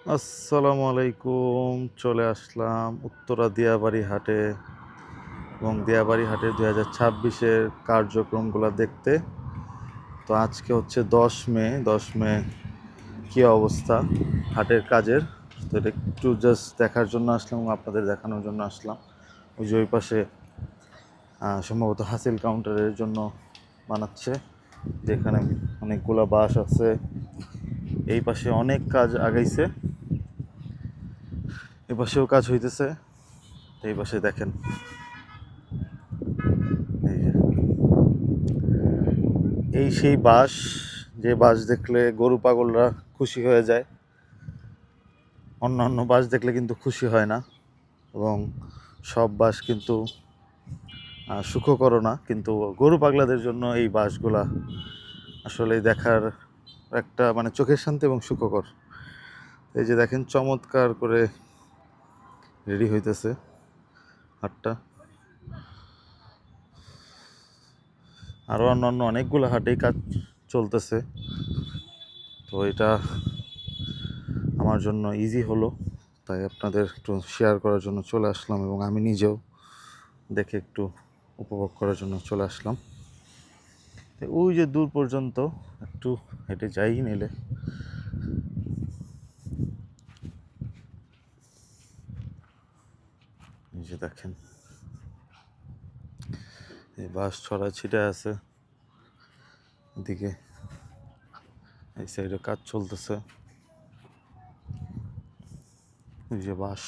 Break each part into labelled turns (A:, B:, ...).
A: আসসালামু আলাইকুম। চলে আসলাম উত্তরা দিয়াবাড়ি হাটে এবং দিয়াবাড়ি হাটের 2026-এর কার্যক্রমগুলো দেখতে। তো আজকে হচ্ছে 10 মে। 10 মে কী অবস্থা হাটের কাজের, তো এটা একটু জাস্ট দেখার জন্য আসলাম এবং আপনাদের দেখানোর জন্য আসলাম। ওই যে ওই পাশে সম্ভবত হাসিল কাউন্টারের জন্য বানাচ্ছে, যেখানে অনেকগুলা বাঁশ আছে। এই পাশে অনেক কাজ আগাইছে, এ পাশেও কাজ হইতেছে। এই পাশে দেখেন, এই যে এই সেই বাঁশ, যে বাঁশ দেখলে গরু পাগলরা খুশি হয়ে যায়, অন্য বাঁশ দেখলে কিন্তু খুশি হয় না। এবং সব বাঁশ কিন্তু সুখকর না, কিন্তু গরু পাগলাদের জন্য এই বাঁশগুলা আসলে দেখার একটা মানে চোখের শান্তি এবং সুখকর। এই যে দেখেন চমৎকার করে রেডি হইতেছে হাটটা। আরও অন্যান্য অনেকগুলো হাটেই কাজ চলতেছে, তো এটা আমার জন্য ইজি হলো, তাই আপনাদের একটু শেয়ার করার জন্য চলে আসলাম এবং আমি নিজেও দেখে একটু উপভোগ করার জন্য চলে আসলাম। ওই যে দূর পর্যন্ত একটু হেঁটে যাই নিলে, এই যে দেখেন এই বাঁশ ছড়া ছিটে আছে, এদিকে এই সাইডে কাজ চলতেছে। এই যে বাঁশ,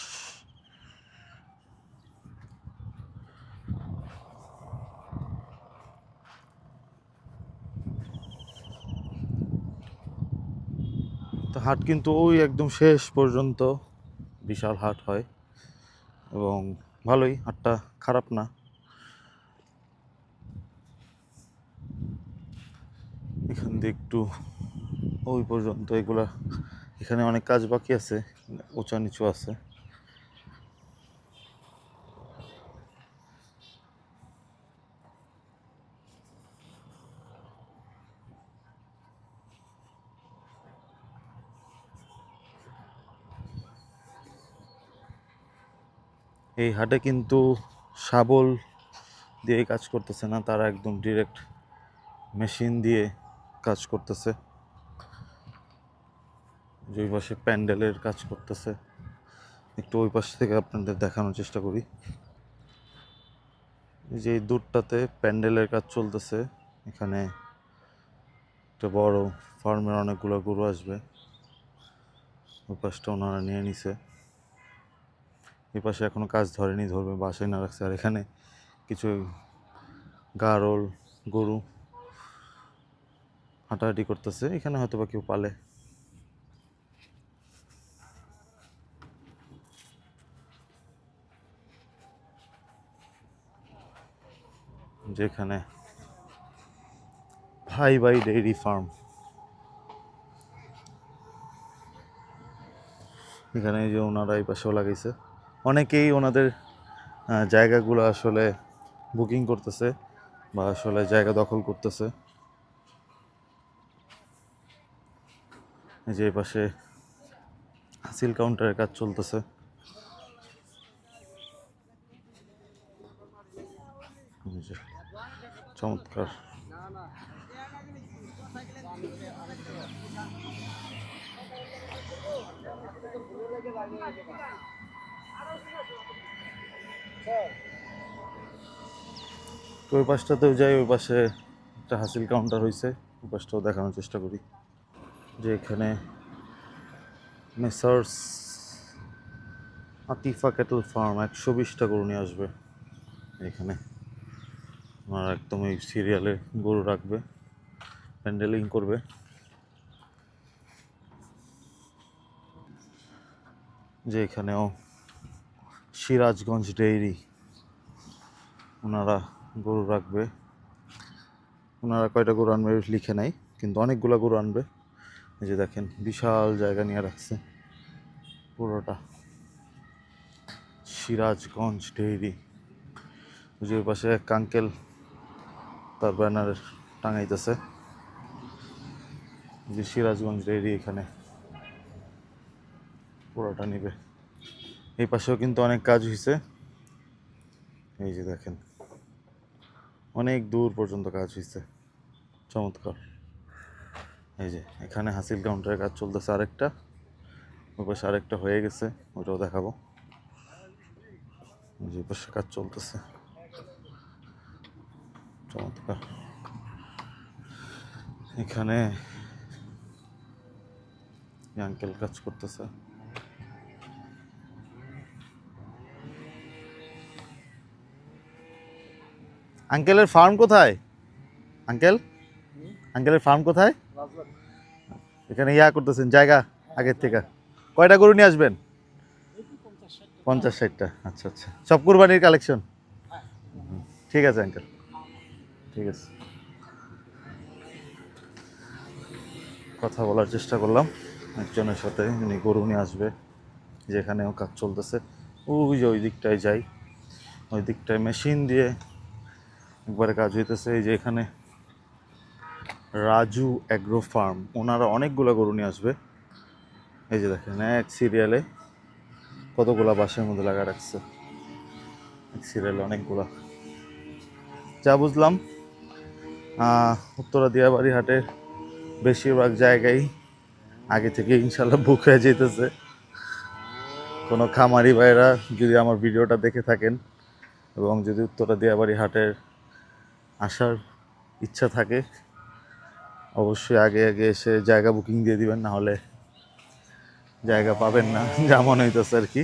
A: তো হাট কিন্তু ওই একদম শেষ পর্যন্ত বিশাল হাট হয় এবং ভালোই, হাটটা খারাপ না। এখান দিয়ে একটু ওই পর্যন্ত এগুলা, এখানে অনেক কাজ বাকি আছে, উঁচা নিচু আছে। এই হাটে কিন্তু শাবল দিয়ে কাজ করতেছে না, তারা একদম ডিরেক্ট মেশিন দিয়ে কাজ করতেছে। যে ওই পাশে প্যান্ডেলের কাজ করতেছে, একটু ওই পাশ থেকে আপনাদের দেখানোর চেষ্টা করি। যে এই দূরটাতে প্যান্ডেলের কাজ চলতেছে, এখানে একটা বড় ফার্মের অনেকগুলো গরু আসবে, ওই পাশটা ওনারা নিয়ে নিছে। এই পাশে এখনো কাজ ধরেনি, ধরবে, বাসায় না রাখছে। আর এখানে কিছু গারল গরু হাঁটাহাঁটি করতেছে, এখানে হয়তো বা কেউ পালে। যেখানে ভাই ডেইরি ফার্ম, এখানে এই যে ওনারা এই পাশেও লাগাইছে। অনেকেই ওনাদের জায়গাগুলো আসলে বুকিং করতেছে বা আসলে জায়গা দখল করতেছে। এই যে এই পাশে হাসিল কাউন্টারের কাজ চলতেছে। চমৎকার। তো ওই পাশটাতেও যাই, ওই পাশে একটা হাসিল কাউন্টার হয়েছে, ওই পাশটাও দেখানোর চেষ্টা করি। যে এখানে মেসার্স আতিফা ক্যাটল ফার্ম 120টা গরু নিয়ে আসবে এখানে। ওনারা একদম এই সিরিয়ালে গরু রাখবে, প্যান্ডেলিং করবে। যে এখানেও সিরাজগঞ্জ ডেইরি, ওনারা গরু রাখবে। ওনারা কয়টা গরু আনবে লিখে নাই, কিন্তু অনেকগুলো গরু আনবে। এই যে দেখেন বিশাল জায়গা নিয়ে রাখছে পুরোটা, সিরাজগঞ্জ ডেইরি। যে পাশে এক আঙ্কেল তার ব্যানার টাঙাইতেছে, যে সিরাজগঞ্জ ডেইরি এখানে। পুরোটা নিবে। এই পাশেও কিন্তু অনেক কাজ হয়েছে, এই যে দেখেন অনেক দূর পর্যন্ত কাজ হয়েছে, চমৎকার। এই যে এখানে হাসিল কাউন্টারের কাজ চলতেছে আরেকটা, ওই পাশে আরেকটা হয়ে গেছে, ওটাও দেখাবো। যে পাশে কাজ চলতেছে, চমৎকার। এখানে আঙ্কেল কাজ করতেছে। আঙ্কেলের ফার্ম কোথায়? আঙ্কেল, আঙ্কেলের ফার্ম কোথায়? এখানে ইয়া করতেছেন জায়গা আগের থেকে। কয়টা গরু নিয়ে আসবেন? 50-60টা। আচ্ছা আচ্ছা, সব কুরবানির কালেকশন? ঠিক আছে আঙ্কেল, ঠিক আছে। কথা বলার চেষ্টা করলাম একজনের সাথে, উনি গরু নিয়ে আসবে, যেখানেও কাজ চলতেছে। ওই যে ওই দিকটায় যাই, ওই দিকটায় মেশিন দিয়ে একবারে কাজ হইতেছে। এই যে এখানে রাজু অ্যাগ্রো ফার্ম, ওনারা অনেকগুলো গরু নিয়ে আসবে। এই যে দেখেন এক সিরিয়ালে কতগুলা বাসের মধ্যে লাগা রাখছে, এক সিরিয়ালে অনেকগুলা। যা বুঝলাম উত্তরা দিয়াবাড়ি হাটের বেশিরভাগ জায়গায় আগে থেকে ইনশাল্লাহ বুক হয়ে যেতেছে। কোনো খামারি ভাইরা যদি আমার ভিডিওটা দেখে থাকেন এবং যদি উত্তরা দিয়াবাড়ি হাটের আসার ইচ্ছা থাকে, অবশ্যই আগে আগে এসে জায়গা বুকিং দিয়ে দিবেন, না হলে জায়গা পাবেন না, যেমন হইতেছে আর কি।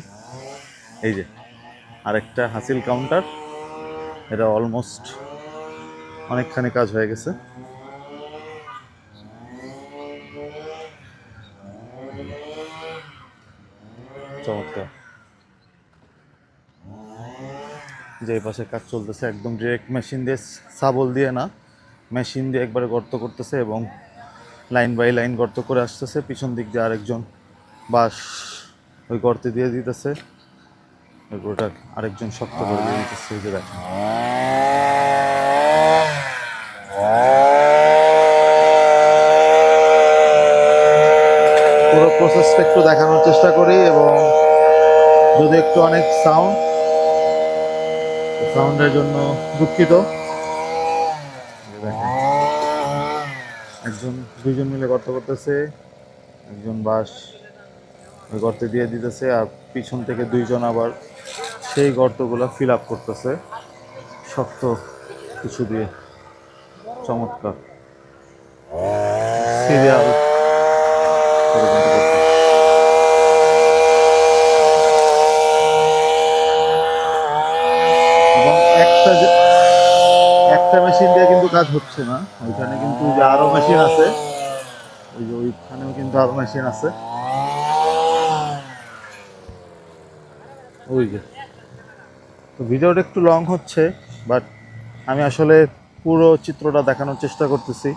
A: এই যে আরেকটা হাসিল কাউন্টার, এটা অলমোস্ট অনেকখানি কাজ হয়ে গেছে। চমৎকার। যে পাশে কাজ চলতেছে একদম ডিরেক্ট মেশিন দিয়ে, সাবল দিয়ে না, মেশিন দিয়ে একবারে গর্ত করতেছে এবং লাইন বাই লাইন গর্ত করে আসতেছে। পিছন দিক দিয়ে আরেকজন বাঁশ ওই গর্তে দিয়ে দিতেছে, ওটা আরেকজন শক্ত করে দিয়ে দিতেছে। এই যে দেখেন পুরো প্রসেসটা একটু দেখানোর চেষ্টা করি, এবং যদি একটু অনেক সাউন্ডের জন্য দুঃখিত। একজন দুইজন মিলে গর্ত করতেছে, একজন বাঁশ ওই গর্তে দিয়ে দিতেছে, আর পিছন থেকে দুইজন আবার সেই গর্তগুলো ফিল আপ করতেছে শক্ত কিছু দিয়ে। চমৎকার সিরিয়াল এবং একটা মেশিন দিয়ে কিন্তু কাজ হচ্ছে না, ওইখানে কিন্তু যে আরো মেশিন আছে, ওই যে ওইখানেও কিন্তু আরো মেশিন আছে। ওই যে তো ভিডিওটা একটু লং হচ্ছে, বাট আমি আসলে পুরো চিত্রটা দেখানোর চেষ্টা করতেছি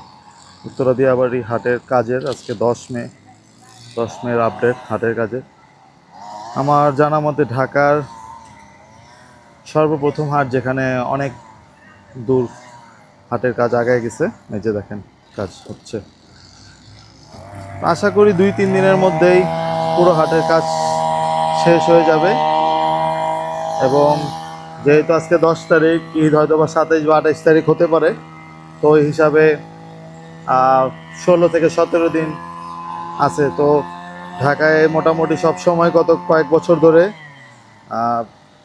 A: উত্তরা দিয়াবাড়ি হাটের কাজের। আজকে 10 মের আপডেট হাটের কাজের। আমার জানা মতে ঢাকার সর্বপ্রথম হাট, যেখানে অনেক দূর হাটের কাজ আগায় গেছে। এই যে দেখেন কাজ হচ্ছে, আশা করি 2-3 দিনের মধ্যেই পুরো হাটের কাজ শেষ হয়ে যাবে। এবং যেহেতু আজকে 10 তারিখ, ঈদ হয়তো বা 27 বা 28 তারিখ হতে পারে, তো ওই হিসাবে 16 থেকে 17 দিন আছে। তো ঢাকায় মোটামুটি সব সময় কয়েক বছর ধরে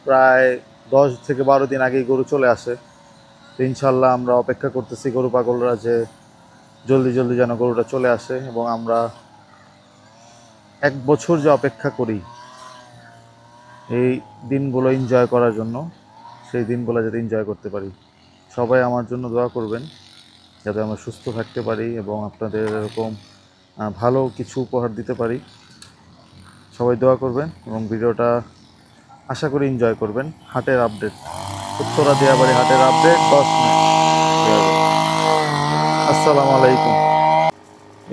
A: প্রায় 10 থেকে 12 দিন আগেই গরু চলে আসে। তো ইনশাল্লাহ আমরা অপেক্ষা করতেছি গরু পাগলরা যে জলদি জলদি যেন গরুটা চলে আসে, এবং আমরা 1 বছর যে অপেক্ষা করি এই দিনগুলো এনজয় করার জন্য, সেই দিনগুলো যাতে এনজয় করতে পারি। সবাই আমার জন্য দোয়া করবেন যাতে আমরা সুস্থ থাকতে পারি এবং আপনাদের এরকম ভালো কিছু উপহার দিতে পারি। সবাই দোয়া করবেন এবং ভিডিওটা আশা করি এনজয় করবেন। হাটের আপডেট, উত্তরা দিয়াবাড়ি হাটের আপডেট 10 মে। আসসালামু আলাইকুম।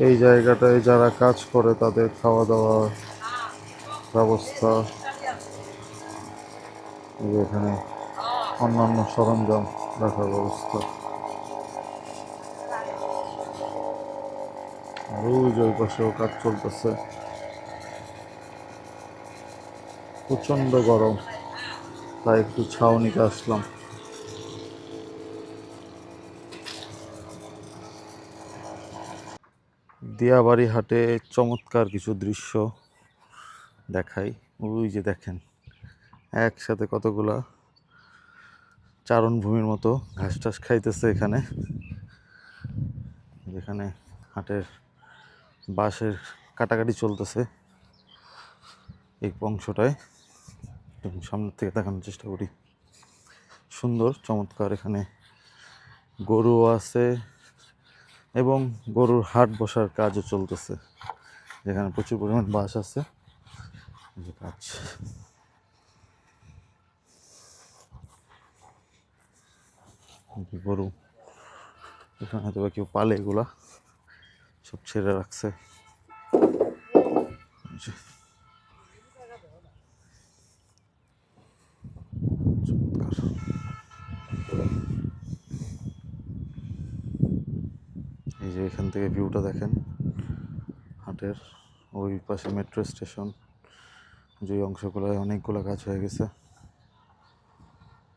A: এই জায়গাটায় যারা কাজ করে তাদের খাওয়া দাওয়ার ব্যবস্থা, এখানে অন্যান্য সরঞ্জাম রাখার ব্যবস্থা, আর ওই যে ওই পাশেও কাজ চলতেছে। প্রচণ্ড গরম, তাই একটু ছাউনিতে আসলাম। দিয়াবাড়ি হাটে চমৎকার কিছু দৃশ্য দেখাই। ওই যে দেখেন, একসাথে কতগুলা চারণভূমির মতো ঘাস টাস খাইতেছে এখানে। যেখানে হাটের বাঁশের কাটাকাটি চলতেছে এই অংশটায়। সামনের থেকে দেখানোর চেষ্টা করি। সুন্দর চমৎকার, এখানে গরু আছে এবং গরুর হাট বসার কাজও চলতেছে, যেখানে প্রচুর পরিমাণ বাঁশ আছে। কাজ গরু এখানে হয়তো বা কেউ পালে, এগুলা সব ছেড়ে রাখছে। এই যে এখান থেকে ভিউটা দেখেন হাটের। ওই পাশে মেট্রো স্টেশন, যে অংশগুলোয় অনেকগুলো কাজ হয়ে গেছে।